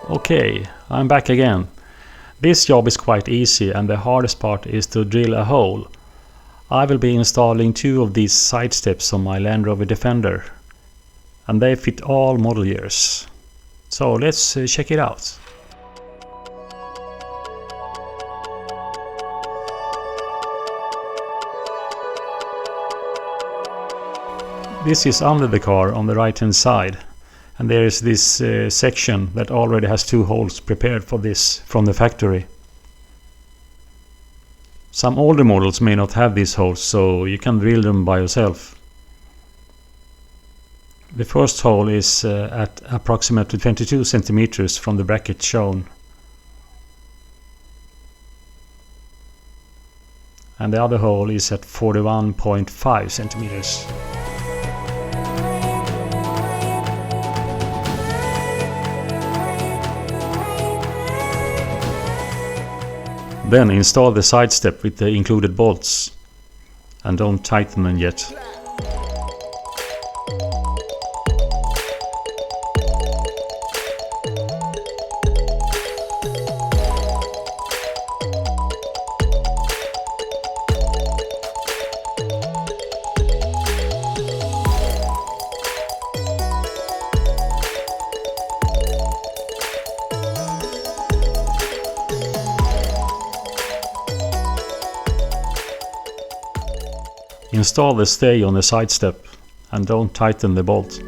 Okay, I'm back again. This job is quite easy and the hardest part is to drill a hole. I will be installing 2 of these side steps on my Land Rover Defender. And they fit all model years. So let's check it out. This is under the car on the right hand side. And there is this section that already has 2 holes prepared for this from the factory. Some older models may not have these holes, so you can drill them by yourself. The first hole is at approximately 22 centimeters from the bracket shown. And the other hole is at 41.5 centimeters. Then install the side step with the included bolts and don't tighten them yet. Install the stay on the side step and don't tighten the bolt.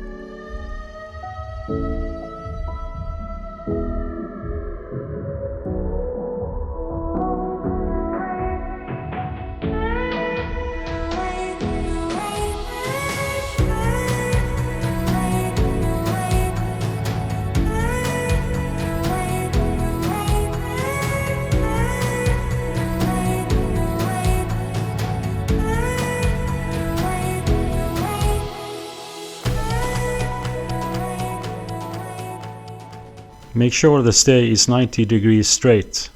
Make sure the stay is 90 degrees straight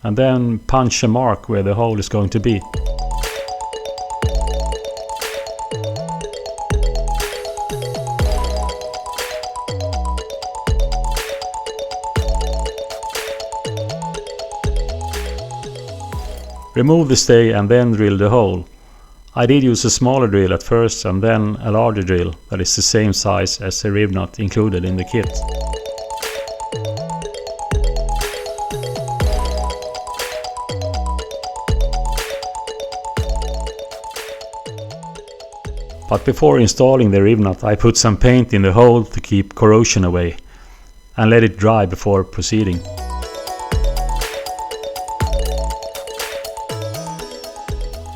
and then punch a mark where the hole is going to be. Remove the stay and then drill the hole. I did use a smaller drill at first and then a larger drill that is the same size as the rib nut included in the kit. But before installing the rib nut, I put some paint in the hole to keep corrosion away and let it dry before proceeding.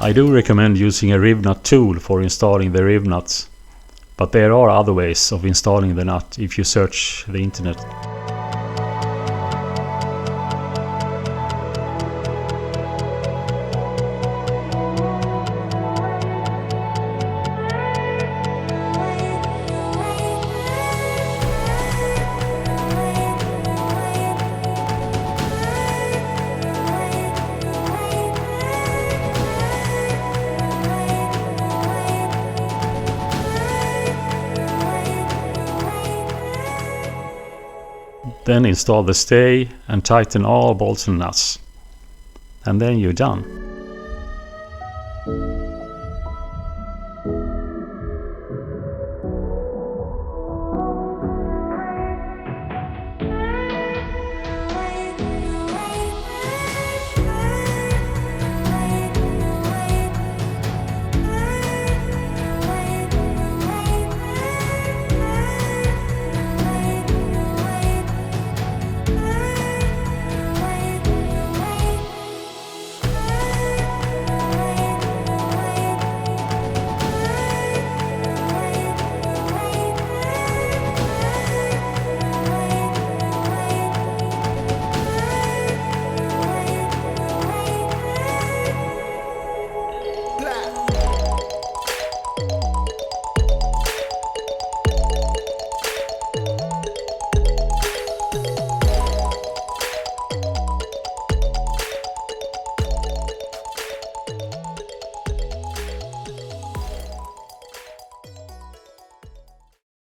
I do recommend using a rib nut tool for installing the rib nuts, but there are other ways of installing the nut if you search the internet. Then install the stay and tighten all bolts and nuts. And then you're done.